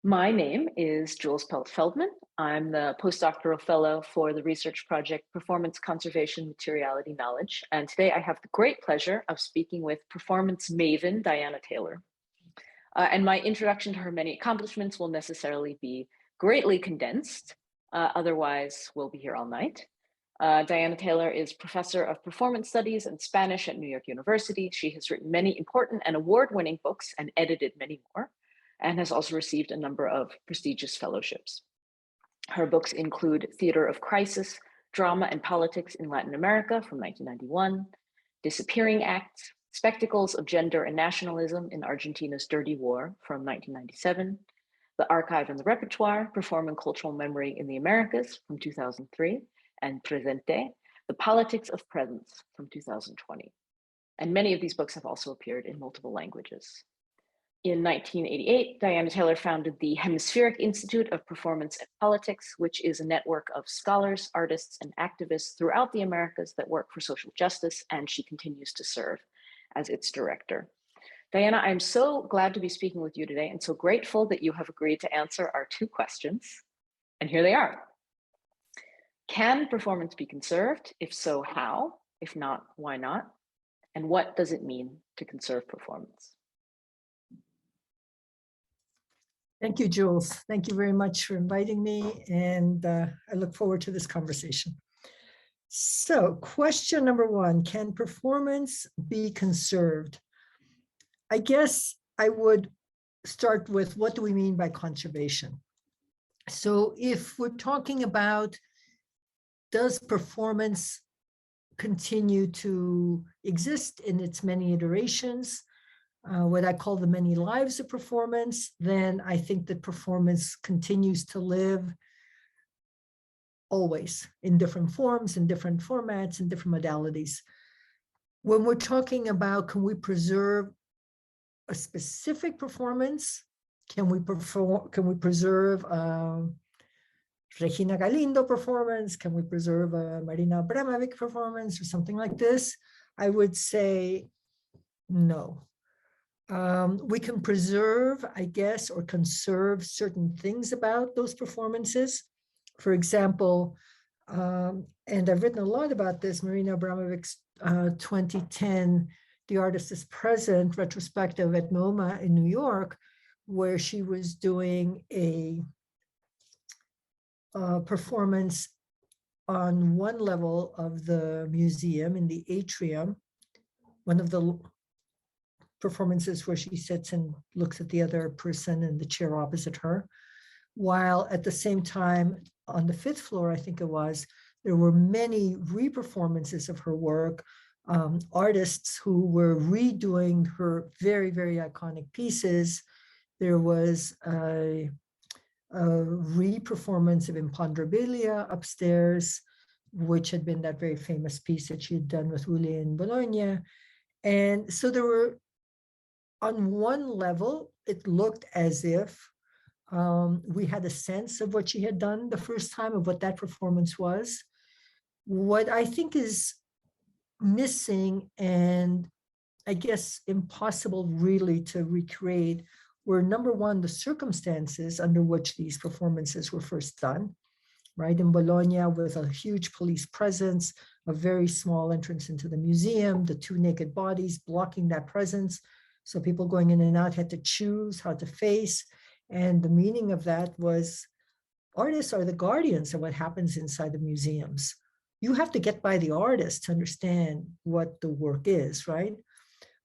My name is Jules Feldman. I'm the postdoctoral fellow for the research project Performance Conservation Materiality Knowledge. And today I have the great pleasure of speaking with performance maven Diana Taylor. And my introduction to her many accomplishments will necessarily be greatly condensed. Otherwise, we'll be here all night. Diana Taylor is professor of performance studies and Spanish at New York University. She has written many important and award-winning books and edited many more, and has also received a number of prestigious fellowships. Her books include Theater of Crisis, Drama and Politics in Latin America from 1991, Disappearing Acts, Spectacles of Gender and Nationalism in Argentina's Dirty War from 1997, The Archive and the Repertoire, Performing Cultural Memory in the Americas from 2003, and Presente, The Politics of Presence from 2020. And many of these books have also appeared in multiple languages. In 1988, Diana Taylor founded the Hemispheric Institute of Performance and Politics, which is a network of scholars, artists, and activists throughout the Americas that work for social justice, and she continues to serve as its director. Diana, I'm so glad to be speaking with you today and so grateful that you have agreed to answer our two questions. And here they are. Can performance be conserved? If so, how? If not, why not? And what does it mean to conserve performance? Thank you, Jules. Thank you very much for inviting me, and I look forward to this conversation. So, question number one, can performance be conserved? I guess I would start with, what do we mean by conservation? So if we're talking about, does performance continue to exist in its many iterations, what I call the many lives of performance, then I think that performance continues to live always in different forms, in different formats, in different modalities. When we're talking about, can we preserve a specific performance? Can we preserve Regina Galindo performance? Can we preserve a Marina Abramovic performance or something like this? I would say no. We can preserve, I guess, or conserve certain things about those performances. For example, and I've written a lot about this, Marina Abramovic's 2010, The Artist is Present retrospective at MoMA in New York, where she was doing a performance on one level of the museum in the atrium, one of the performances where she sits and looks at the other person in the chair opposite her, while at the same time on the fifth floor, I think it was, there were many re-performances of her work, artists who were redoing her very, very iconic pieces. There was a re-performance of Imponderabilia upstairs, which had been that very famous piece that she had done with Uli in Bologna. And so there were, on one level, it looked as if we had a sense of what she had done the first time, of what that performance was. What I think is missing, and I guess impossible really to recreate, were, number one, the circumstances under which these performances were first done, right? In Bologna, with a huge police presence, a very small entrance into the museum, the two naked bodies blocking that presence. So people going in and out had to choose how to face. And the meaning of that was, artists are the guardians of what happens inside the museums. You have to get by the artist to understand what the work is, right?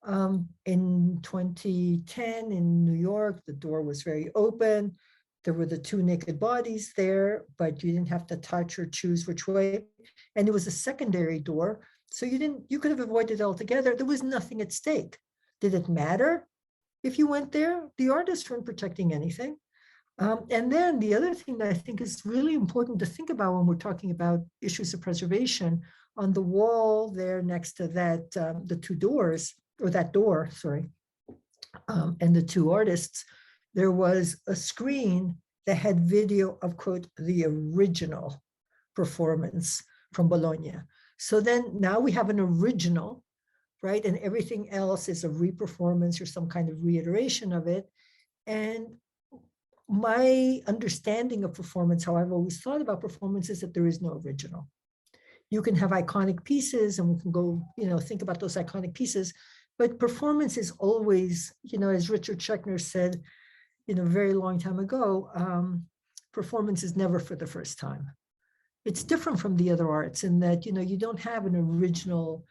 In 2010 in New York, the door was very open. There were the two naked bodies there, but you didn't have to touch or choose which way. And it was a secondary door, so you could have avoided it altogether. There was nothing at stake. Did it matter if you went there? The artists weren't protecting anything. And then the other thing that I think is really important to think about when we're talking about issues of preservation, on the wall there next to that, the two doors, or that door, sorry, and the two artists, there was a screen that had video of, quote, the original performance from Bologna. So then now we have an original, right? And everything else is a re-performance or some kind of reiteration of it. And my understanding of performance, how I've always thought about performance, is that there is no original. You can have iconic pieces, and we can go, think about those iconic pieces, but performance is always, as Richard Schechner said, a very long time ago, performance is never for the first time. It's different from the other arts in that, you don't have an original,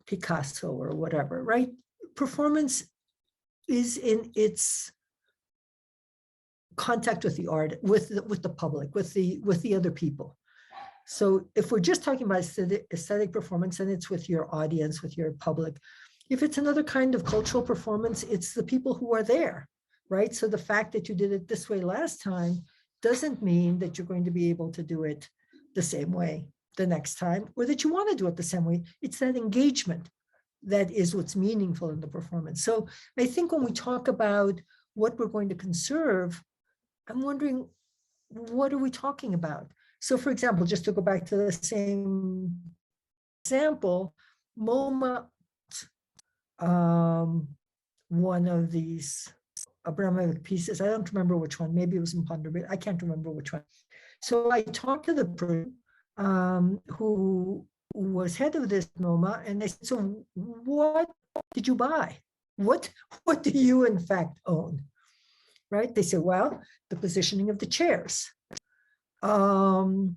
Picasso or whatever, right? Performance is in its contact with the art, with the public, with the other people. So if we're just talking about aesthetic performance, and it's with your audience, with your public. If it's another kind of cultural performance, it's the people who are there, right? So the fact that you did it this way last time doesn't mean that you're going to be able to do it the same way the next time, or that you want to do it the same way. It's that engagement that is what's meaningful in the performance. So I think when we talk about what we're going to conserve, I'm wondering, what are we talking about? So for example, just to go back to the same example, MoMA, one of these Abramovic pieces, I don't remember which one, maybe it was in Ponderby, I can't remember which one. So I talked to the person who was head of this MoMA, and they said, so what did you buy? What do you in fact own? Right? They said, well, the positioning of the chairs, the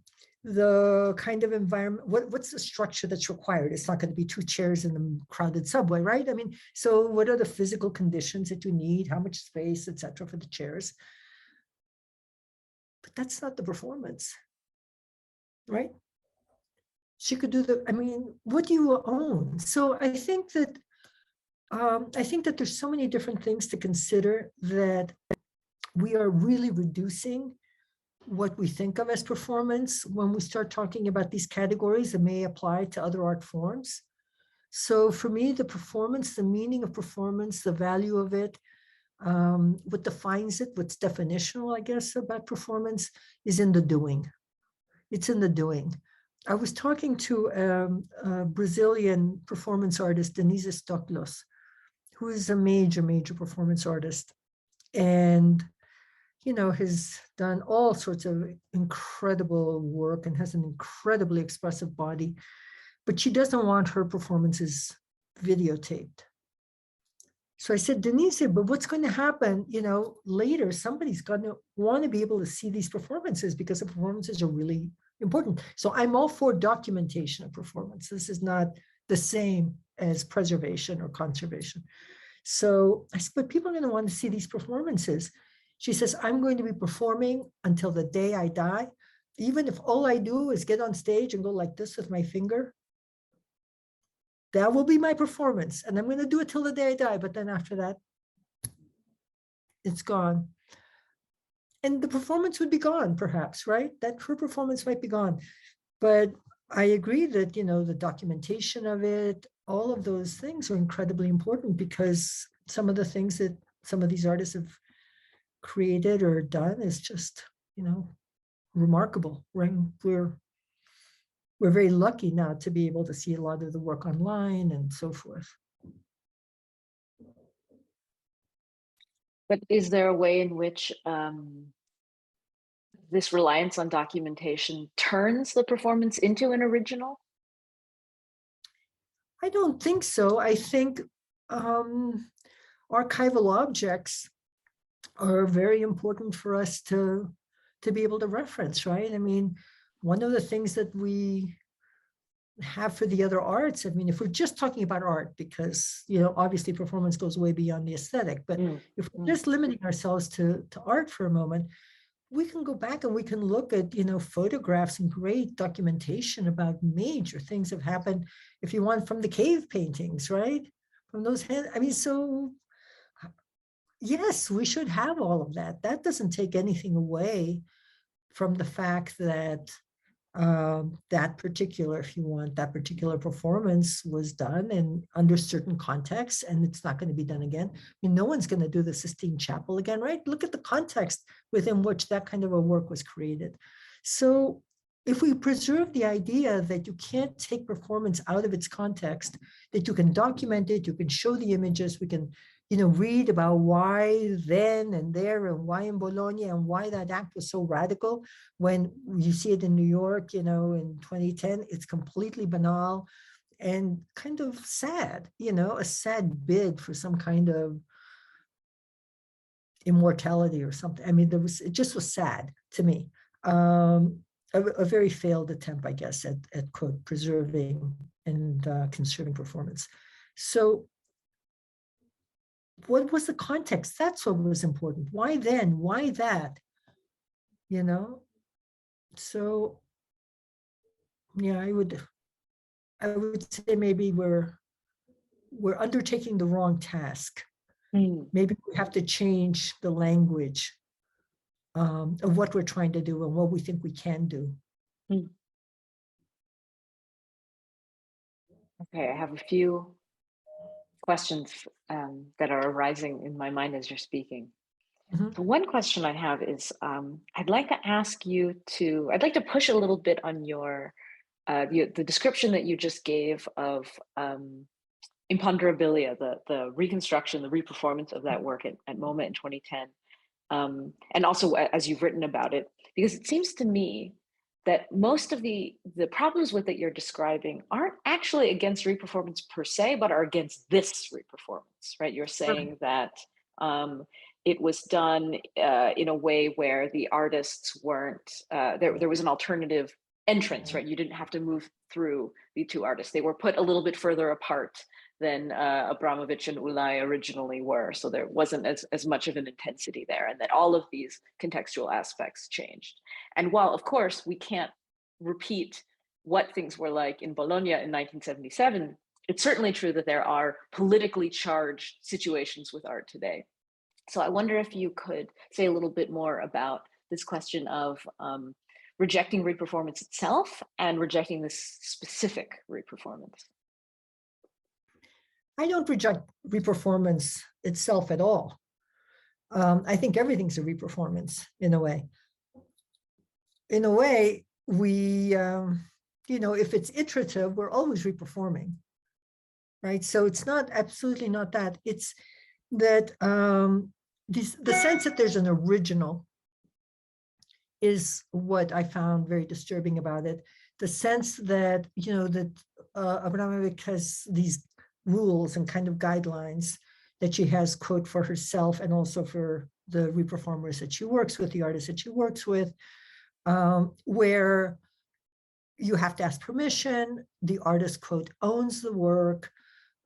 kind of environment, what's the structure that's required? It's not going to be two chairs in the crowded subway, right? I mean, so what are the physical conditions that you need? How much space, etc., for the chairs? But that's not the performance, right? She could do I mean, what do you own? So I think that there's so many different things to consider, that we are really reducing what we think of as performance when we start talking about these categories that may apply to other art forms. So for me, the performance, the meaning of performance, the value of it, what defines it, what's definitional, I guess, about performance, is in the doing. It's in the doing. I was talking to a Brazilian performance artist, Denise Stoklos, who is a major, major performance artist, and has done all sorts of incredible work and has an incredibly expressive body, but she doesn't want her performances videotaped. So I said, Denise, but what's going to happen, later, somebody's going to want to be able to see these performances, because the performances are really important. So I'm all for documentation of performance. This is not the same as preservation or conservation. So I said, but people are going to want to see these performances. She says, I'm going to be performing until the day I die. Even if all I do is get on stage and go like this with my finger, that will be my performance. And I'm going to do it till the day I die. But then after that, it's gone. And the performance would be gone, perhaps, right? That her performance might be gone. But I agree that, the documentation of it, all of those things are incredibly important, because some of the things that some of these artists have created or done is just, remarkable, right? We're very lucky now to be able to see a lot of the work online and so forth. But is there a way in which this reliance on documentation turns the performance into an original? I don't think so. I think archival objects are very important for us to be able to reference, right? I mean, one of the things that we have for the other arts, I mean, if we're just talking about art, because, obviously performance goes way beyond the aesthetic, but if we're just limiting ourselves to art for a moment, we can go back and we can look at, photographs and great documentation about major things have happened, if you want, from the cave paintings, right? From those hands. I mean, so yes, we should have all of that. That doesn't take anything away from the fact that that particular, if you want, that particular performance was done and under certain contexts, and it's not going to be done again. I mean, no one's going to do the Sistine Chapel again, right? Look at the context within which that kind of a work was created. So if we preserve the idea that you can't take performance out of its context, that you can document it, you can show the images, we can, read about why then and there and why in Bologna and why that act was so radical. When you see it in New York, in 2010, it's completely banal and kind of sad, a sad bid for some kind of immortality or something. I mean, it just was sad to me. A very failed attempt, I guess, at quote, preserving and conserving performance. So what was the context? That's what was important. Why then? Why that? So yeah, I would say maybe we're undertaking the wrong task. Mm. Maybe we have to change the language of what we're trying to do and what we think we can do. Mm. Okay, I have a few questions that are arising in my mind as you're speaking. Mhm. So one question I have is, I'd like to push a little bit on the description that you just gave of imponderabilia, the reconstruction, the reperformance of that work at MoMA in 2010. And also as you've written about it, because it seems to me that most of the problems with that you're describing aren't actually against reperformance per se, but are against this reperformance, right? You're saying that it was done in a way where the artists weren't, there was an alternative entrance, right? You didn't have to move through the two artists. They were put a little bit further apart than Abramovich and Ulay originally were. So there wasn't as much of an intensity there, and that all of these contextual aspects changed. And while, of course, we can't repeat what things were like in Bologna in 1977, it's certainly true that there are politically charged situations with art today. So I wonder if you could say a little bit more about this question of rejecting reperformance itself and rejecting this specific reperformance. I don't reject reperformance itself at all. I think everything's a reperformance in a way. In a way, we, if it's iterative, we're always reperforming, right? So it's not absolutely not that. It's that the sense that there's an original is what I found very disturbing about it. The sense that, that Abramovich has these rules and kind of guidelines that she has, quote, for herself and also for the reperformers that she works with, the artists that she works with, where you have to ask permission, the artist, quote, owns the work.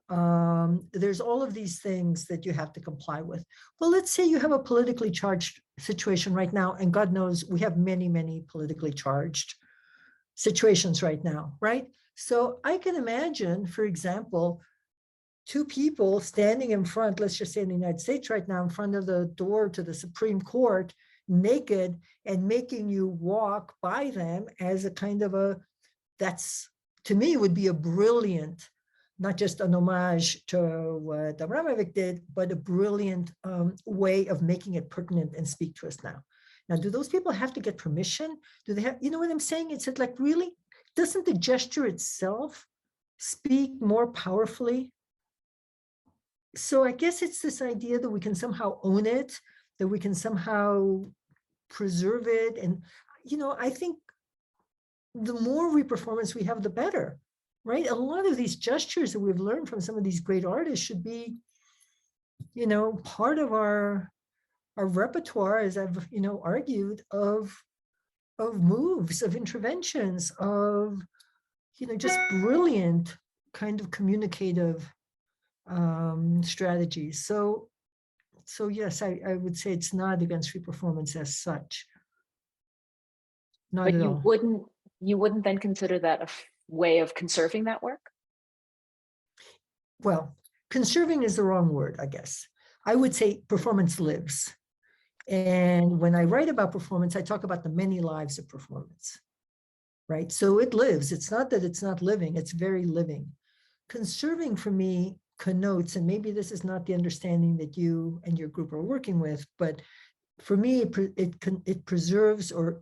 There's all of these things that you have to comply with. Well, let's say you have a politically charged situation right now, and God knows we have many, many politically charged situations right now, right? So I can imagine, for example, two people standing in front, let's just say in the United States right now, in front of the door to the Supreme Court, naked, and making you walk by them as a kind of that's, to me, would be a brilliant, not just an homage to what Abramovich did, but a brilliant way of making it pertinent and speak to us now. Now, do those people have to get permission? Do they have, you know what I'm saying? It's like, really? Doesn't the gesture itself speak more powerfully? So I guess it's this idea that we can somehow own it, that we can somehow preserve it. And, I think the more reperformance we have, the better, right? A lot of these gestures that we've learned from some of these great artists should be, part of our repertoire, as I've, argued, of moves, of interventions, of, just brilliant kind of communicative strategies. So yes, I would say it's not against reperformance as such. Not But at all. you wouldn't then consider that a way of conserving that work? Well, conserving is the wrong word, I guess. I would say performance lives. And when I write about performance, I talk about the many lives of performance, right? So it lives. It's not that it's not living, it's very living. Conserving for me connotes, and maybe this is not the understanding that you and your group are working with, but for me, it preserves, or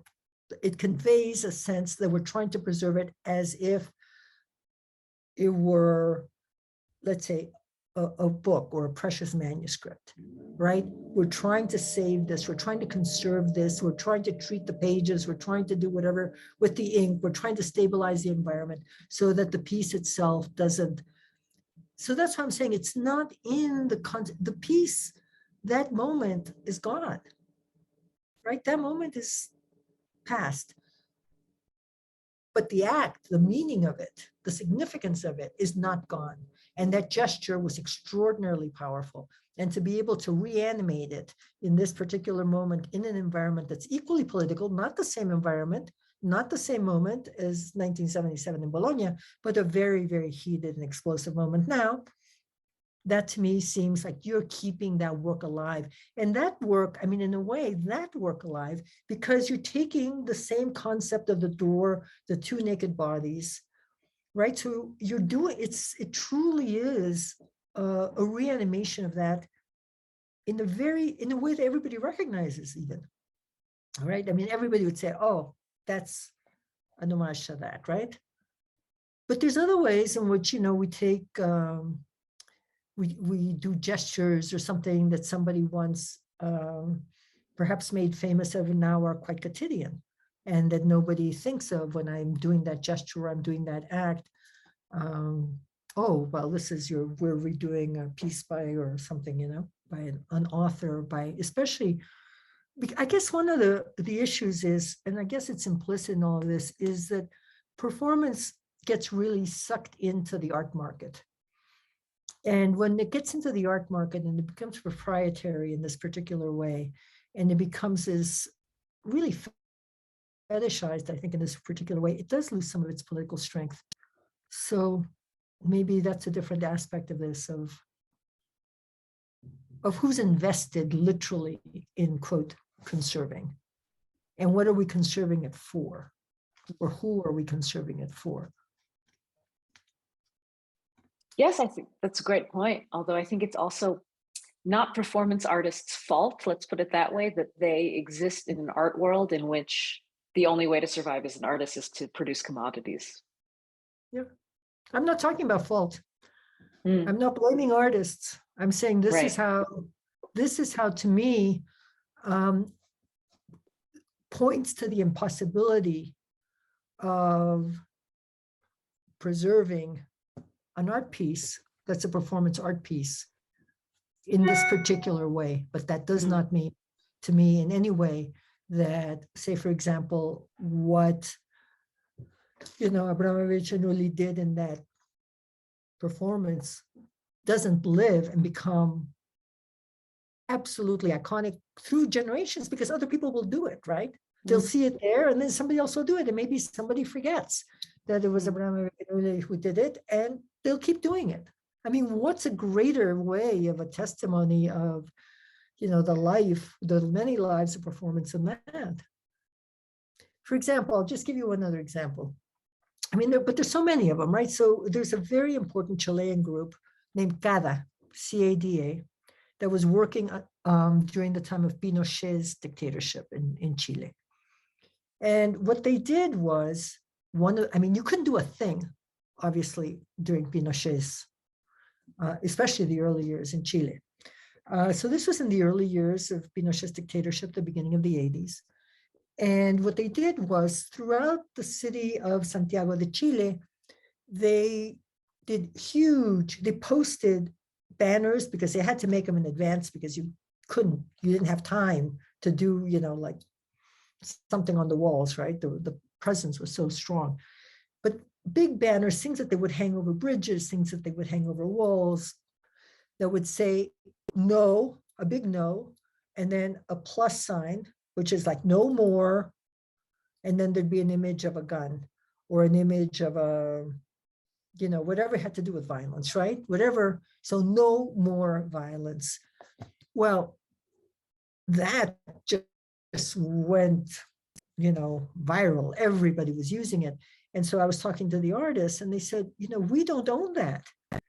it conveys a sense that we're trying to preserve it as if it were, let's say, a book or a precious manuscript, right? We're trying to save this, we're trying to conserve this, we're trying to treat the pages, we're trying to do whatever with the ink, we're trying to stabilize the environment so that the piece itself doesn't. So that's why I'm saying it's not in the piece, that moment is gone, right? That moment is past. But the act, the meaning of it, the significance of it is not gone. And that gesture was extraordinarily powerful. And to be able to reanimate it in this particular moment in an environment that's equally political, not the same environment, not the same moment as 1977 in Bologna, but a very, very heated and explosive moment now. That to me seems like you're keeping that work alive. And that work, I mean, in a way, that work alive, because you're taking the same concept of the door, the two naked bodies, right? So you're doing, it truly is a reanimation of that in a way that everybody recognizes even, all right? I mean, everybody would say, oh, that's an homage to that, right? But there's other ways in which, we take, we do gestures or something that somebody once perhaps made famous of and now are quite quotidian and that nobody thinks of when I'm doing that gesture or I'm doing that act. Oh, well, we're redoing a piece by or something, by an author, by especially, I guess one of the issues is, and I guess it's implicit in all of this, is that performance gets really sucked into the art market. And when it gets into the art market and it becomes proprietary in this particular way, and it becomes this really fetishized, I think, in this particular way, it does lose some of its political strength. So maybe that's a different aspect of this, of who's invested literally in, quote, conserving. And what are we conserving it for? Or who are we conserving it for? Yes, I think that's a great point. Although I think it's also not performance artists' fault, let's put it that way, that they exist in an art world in which the only way to survive as an artist is to produce commodities. Yeah. I'm not talking about fault. I'm not blaming artists. I'm saying this is how to me points to the impossibility of preserving an art piece that's a performance art piece in this particular way. But that does not mean to me in any way that, say, for example, what Abramovich and Uli did in that performance doesn't live and become absolutely iconic through generations, because other people will do it, right? They'll see it there and then somebody else will do it. And maybe somebody forgets that it was Abramovich and Uli who did it, and they'll keep doing it. I mean, what's a greater way of a testimony of, the many lives of performance than that? For example, I'll just give you another example. I mean, but there's so many of them, right? So there's a very important Chilean group named CADA, C-A-D-A, that was working during the time of Pinochet's dictatorship in Chile. And what they did was, you couldn't do a thing, obviously, during Pinochet's, especially the early years in Chile. So this was in the early years of Pinochet's dictatorship, the beginning of the 80s. And what they did was, throughout the city of Santiago de Chile, they posted banners, because they had to make them in advance because you didn't have time to do, like something on the walls, right? The presence was so strong. But big banners, things that they would hang over bridges, things that they would hang over walls, that would say no, a big no, and then a plus sign, which is like no more. And then there'd be an image of a gun or an image of a, whatever had to do with violence, right? Whatever. So no more violence. Well, that just went, viral. Everybody was using it. And so I was talking to the artists and they said, we don't own that.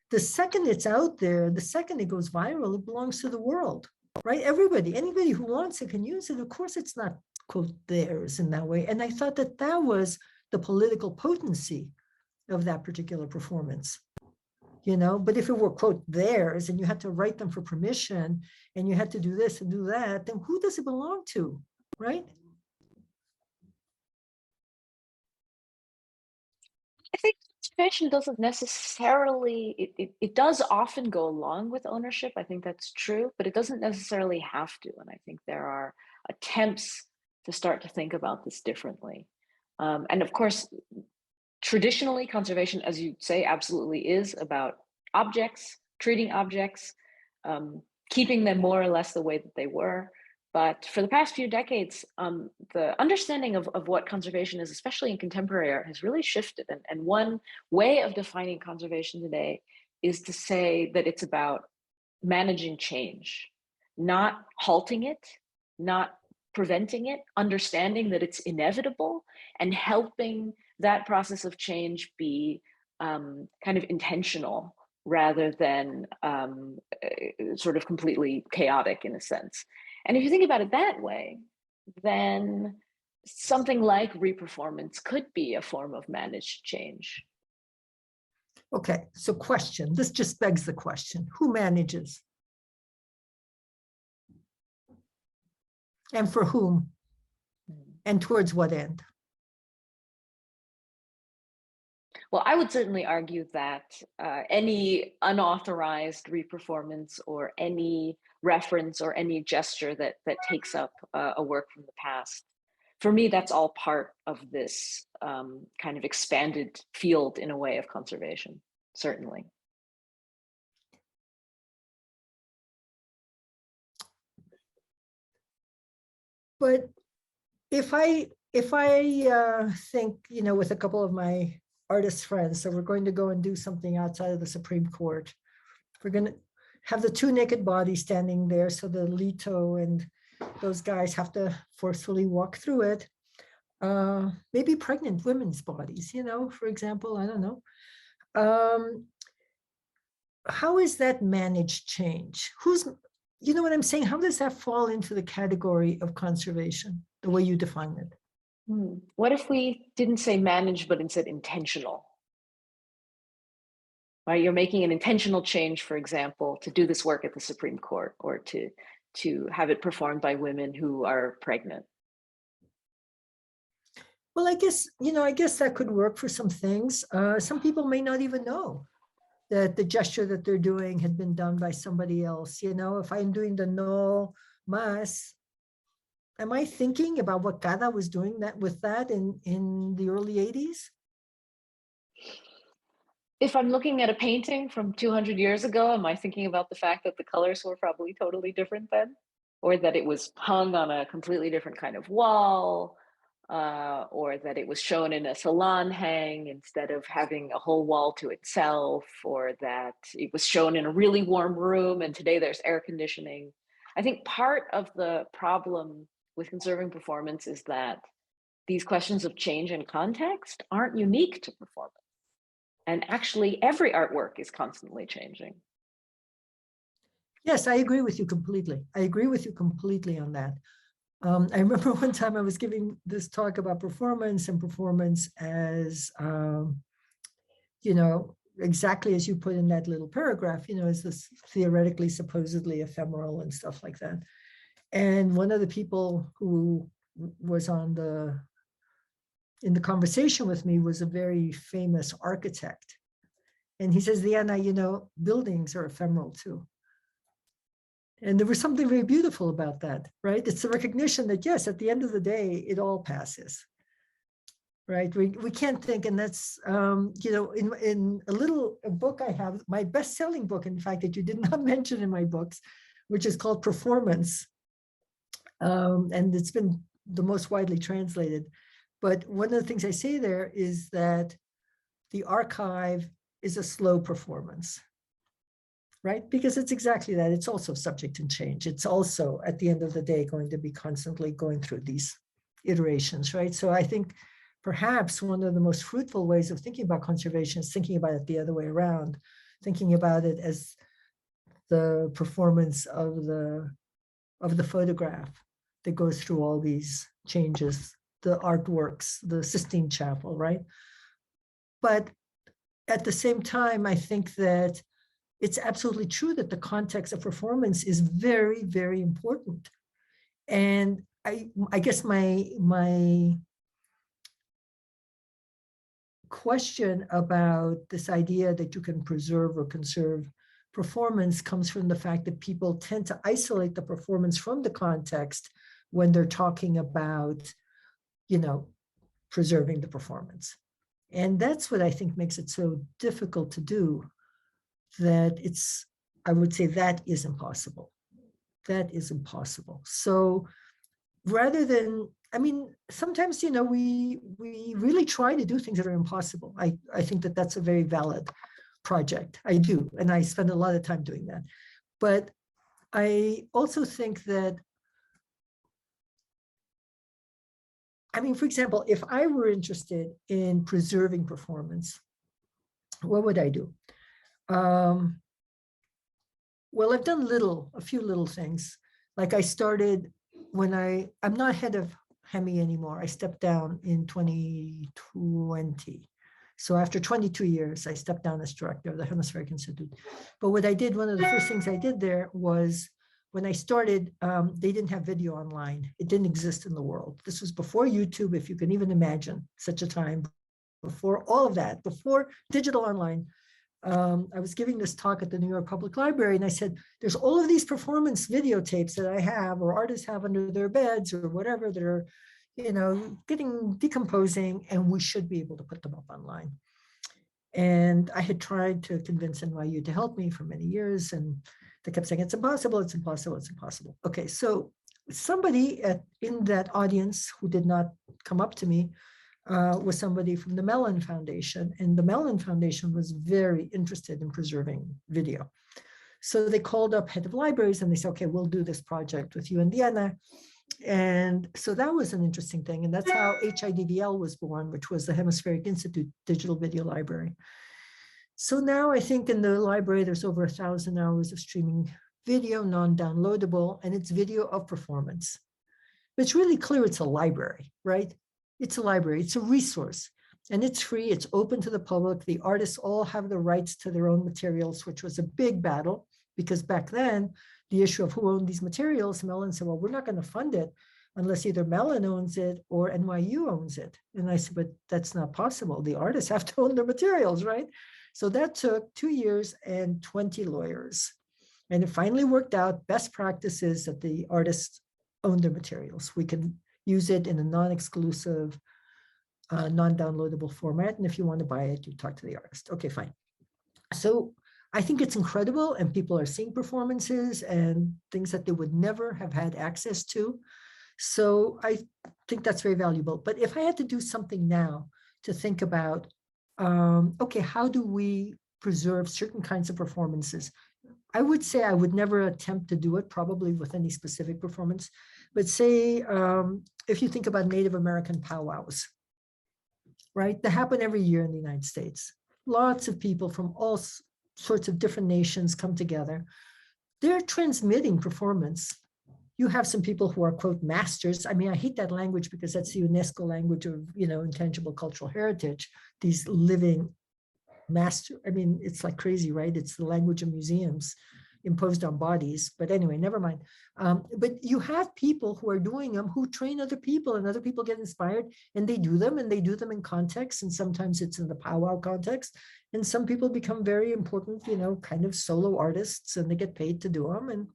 The second it's out there, the second it goes viral, it belongs to the world, right? Anybody who wants it can use it. Of course, it's not, quote, theirs in that way. And I thought that was the political potency of that particular performance. But if it were, quote, theirs, and you had to write them for permission, and you had to do this and do that, then who does it belong to, right? I think conservation doesn't necessarily, it does often go along with ownership. I think that's true, but it doesn't necessarily have to. And I think there are attempts to start to think about this differently. And of course, traditionally, conservation, as you say, absolutely is about objects, treating objects, keeping them more or less the way that they were. But for the past few decades, the understanding of what conservation is, especially in contemporary art, has really shifted. And one way of defining conservation today is to say that it's about managing change, not halting it, not preventing it, understanding that it's inevitable, and helping that process of change be kind of intentional rather than sort of completely chaotic in a sense. And if you think about it that way, then something like reperformance could be a form of managed change. Okay, so question. This just begs the question: who manages? And for whom? And towards what end? Well, I would certainly argue that any unauthorized reperformance or any reference or any gesture that takes up a work from the past, for me, that's all part of this kind of expanded field in a way of conservation, certainly. But if I think, with a couple of my artist friends, so we're going to go and do something outside of the Supreme Court. We're going to have the two naked bodies standing there, so the Leto and those guys have to forcefully walk through it. Maybe pregnant women's bodies, for example, I don't know. How is that managed change? You know what I'm saying? How does that fall into the category of conservation, the way you define it? What if we didn't say managed, but instead intentional? Right, you're making an intentional change, for example, to do this work at the Supreme Court, or to have it performed by women who are pregnant. Well, I guess that could work for some things. Some people may not even know that the gesture that they're doing had been done by somebody else. If I'm doing the no mas, am I thinking about what Cada was doing with that in the early 80s? If I'm looking at a painting from 200 years ago, am I thinking about the fact that the colors were probably totally different then? Or that it was hung on a completely different kind of wall? Or that it was shown in a salon hang instead of having a whole wall to itself? Or that it was shown in a really warm room and today there's air conditioning? I think part of the problem with conserving performance is that these questions of change and context aren't unique to performance. And actually, every artwork is constantly changing. Yes, I agree with you completely. I agree with you completely on that. I remember one time I was giving this talk about performance and performance as, exactly as you put in that little paragraph, is this theoretically, supposedly ephemeral and stuff like that. And one of the people who was in the conversation with me was a very famous architect. And he says, Diana, buildings are ephemeral too. And there was something very beautiful about that, right? It's the recognition that, yes, at the end of the day, it all passes, right? We can't think, and that's, in a book I have, my best-selling book, in fact, that you did not mention in my books, which is called Performance. And it's been the most widely translated. But one of the things I say there is that the archive is a slow performance, right? Because it's exactly that. It's also subject to change. It's also, at the end of the day, going to be constantly going through these iterations, right? So I think perhaps one of the most fruitful ways of thinking about conservation is thinking about it the other way around, thinking about it as the performance of the photograph that goes through all these changes, the artworks, the Sistine Chapel, right? But at the same time, I think that it's absolutely true that the context of performance is very, very important. And I guess my question about this idea that you can preserve or conserve performance comes from the fact that people tend to isolate the performance from the context when they're talking about, you know, preserving the performance. And that's what I think makes it so difficult to do, that it's, I would say that is impossible. That is impossible. So rather than, I mean, sometimes, you know, we really try to do things that are impossible. I think that that's a very valid project. I do, and I spend a lot of time doing that. But I also think that, I mean, for example, if I were interested in preserving performance, what would I do? Well, I've done a few little things. Like I started when I'm not head of Hemi anymore. I stepped down in 2020. So after 22 years, I stepped down as director of the Hemispheric Institute. But what I did, one of the first things I did there was, when I started, they didn't have video online. It didn't exist in the world. This was before YouTube, if you can even imagine such a time, before all of that, before digital online. I was giving this talk at the New York Public Library, and I said, there's all of these performance videotapes that I have, or artists have under their beds or whatever, that are, you know, decomposing, and we should be able to put them up online. And I had tried to convince NYU to help me for many years, and they kept saying, it's impossible, it's impossible, it's impossible. Okay, so somebody in that audience who did not come up to me was somebody from the Mellon Foundation, and the Mellon Foundation was very interested in preserving video. So they called up head of libraries and they said, okay, we'll do this project with you in Vienna. And so that was an interesting thing. And that's how HIDVL was born, which was the Hemispheric Institute Digital Video Library. So now I think in the library, there's over 1,000 hours of streaming video, non-downloadable, and it's video of performance. But it's really clear it's a library, right? It's a library, it's a resource, and it's free, it's open to the public. The artists all have the rights to their own materials, which was a big battle, because back then, the issue of who owned these materials, Mellon said, well, we're not going to fund it unless either Mellon owns it or NYU owns it. And I said, but that's not possible. The artists have to own their materials, right? So that took 2 years and 20 lawyers. And it finally worked out. Best practices that the artists own their materials. We can use it in a non-exclusive, non-downloadable format. And if you want to buy it, you talk to the artist. Okay, fine. So I think it's incredible, and people are seeing performances and things that they would never have had access to. So I think that's very valuable. But if I had to do something now to think about, okay, how do we preserve certain kinds of performances? I would say I would never attempt to do it, probably with any specific performance. But say, if you think about Native American powwows, right? They happen every year in the United States. Lots of people from all sorts of different nations come together. They're transmitting performance. You have some people who are, quote, masters. I mean, I hate that language because that's the UNESCO language of, you know, intangible cultural heritage, these living master. I mean, it's like crazy, right? It's the language of museums imposed on bodies. But anyway, never mind. But you have people who are doing them, who train other people, and other people get inspired, and they do them, and they do them in context. And sometimes it's in the powwow context. And some people become very important, you know, kind of solo artists, and they get paid to do them. And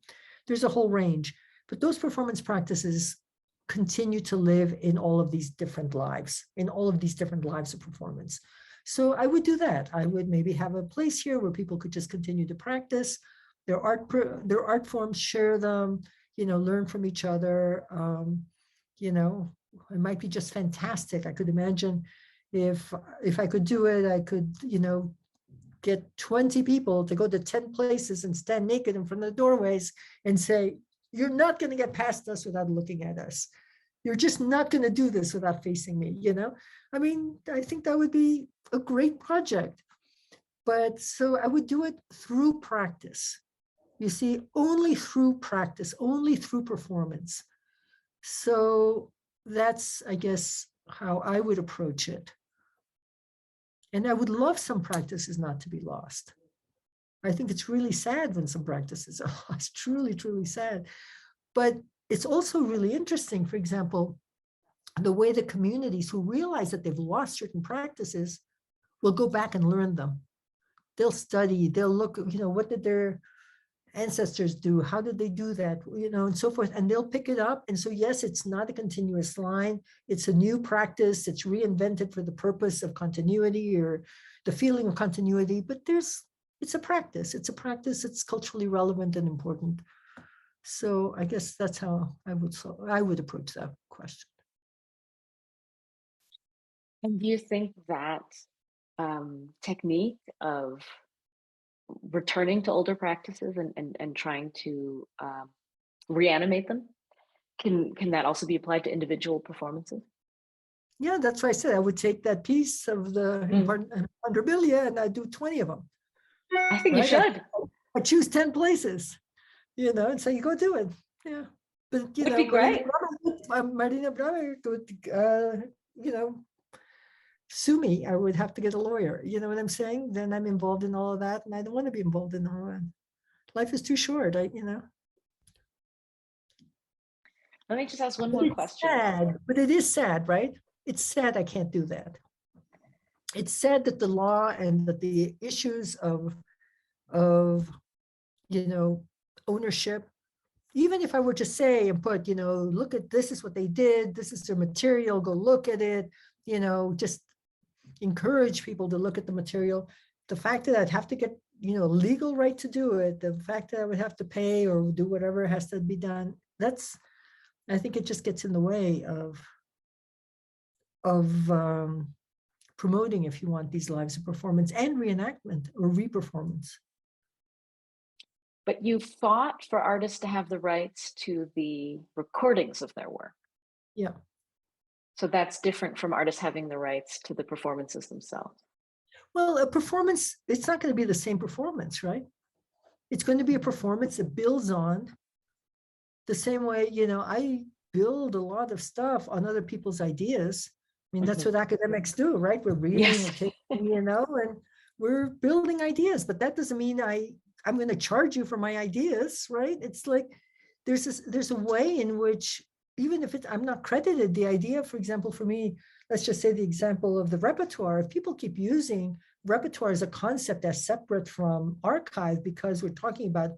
there's a whole range. But those performance practices continue to live in all of these different lives, of performance. So I would do that. I would maybe have a place here where people could just continue to practice their art forms, share them, you know, learn from each other. You know, it might be just fantastic. I could imagine if I could do it, I could, you know, get 20 people to go to 10 places and stand naked in front of the doorways and say, you're not going to get past us without looking at us. You're just not going to do this without facing me, you know? I mean, I think that would be a great project. But so I would do it through practice. You see, only through practice, only through performance. So that's, I guess, how I would approach it. And I would love some practices not to be lost. I think it's really sad when some practices are lost, truly, truly sad. But it's also really interesting, for example, the way the communities who realize that they've lost certain practices will go back and learn them. They'll study, they'll look, what did their ancestors do? How did they do that? And so forth. And they'll pick it up. And so, yes, it's not a continuous line. It's a new practice. It's reinvented for the purpose of continuity or the feeling of continuity. But it's a practice. It's a practice that's culturally relevant and important. So I guess that's how I would approach that question. And do you think that technique of returning to older practices and trying to reanimate them, can that also be applied to individual performances? Yeah, that's why I said I would take that piece of the imponderabilia and I'd do 20 of them. I think you should. I choose 10 places, and so you go do it. Yeah. But, That'd be great. Marina Brava would, sue me. I would have to get a lawyer. You know what I'm saying? Then I'm involved in all of that, and I don't want to be involved in all of that. Life is too short. Let me just ask one but more question. Sad, but it is sad, right? It's sad I can't do that. It's sad that the law and that the issues of ownership, even if I were to say and put, look at this is what they did, this is their material, go look at it, just encourage people to look at the material. The fact that I'd have to get, legal right to do it, the fact that I would have to pay or do whatever has to be done, I think it just gets in the way of promoting, if you want, these lives of performance and reenactment or re-performance. But you fought for artists to have the rights to the recordings of their work. Yeah. So that's different from artists having the rights to the performances themselves. Well, a performance, it's not going to be the same performance, right? It's going to be a performance that builds on the same way, I build a lot of stuff on other people's ideas. I mean, that's what academics do, right? We're reading, we're taking, and we're building ideas, but that doesn't mean I'm going to charge you for my ideas, right? It's like there's a way in which, even if I'm not credited, the idea, for example, for me, let's just say the example of the repertoire, if people keep using repertoire as a concept as separate from archive, because we're talking about,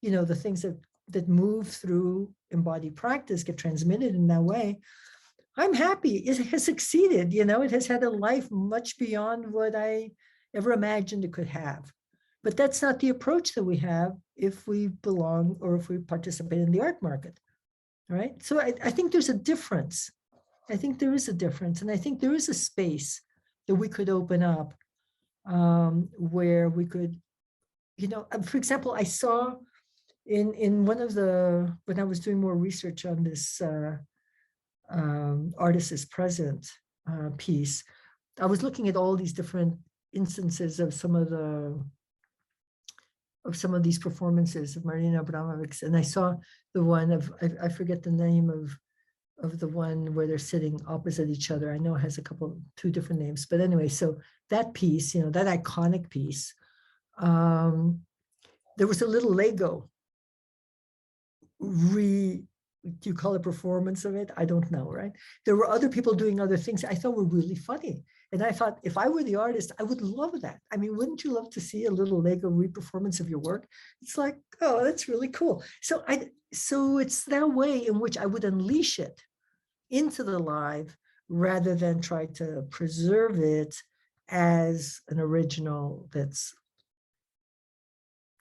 the things that move through embodied practice, get transmitted in that way, I'm happy. It has succeeded, it has had a life much beyond what I ever imagined it could have. But that's not the approach that we have if we belong or if we participate in the art market, right? So I think there's a difference. I think there is a difference. And I think there is a space that we could open up where we could, for example, I saw in one of when I was doing more research on this artist is present piece, I was looking at all these different instances of some of these performances of Marina Abramovic's, and I saw the one of I forget the name of the one where they're sitting opposite each other. I know it has two different names, but anyway, so that piece, that iconic piece, there was a little Lego do you call it performance of it? I don't know, right? There were other people doing other things I thought were really funny. And I thought, if I were the artist, I would love that. I mean, wouldn't you love to see a little Lego re-performance of your work? It's like, oh, that's really cool. So it's that way in which I would unleash it into the live rather than try to preserve it as an original that's,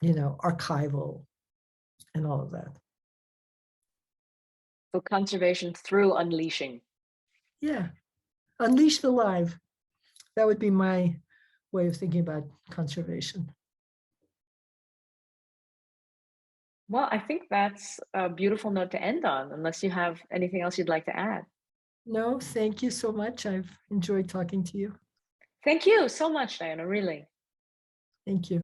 archival and all of that. So conservation through unleashing. Yeah, unleash the live. That would be my way of thinking about conservation. Well, I think that's a beautiful note to end on, unless you have anything else you'd like to add. No, thank you so much. I've enjoyed talking to you. Thank you so much, Diana, really. Thank you.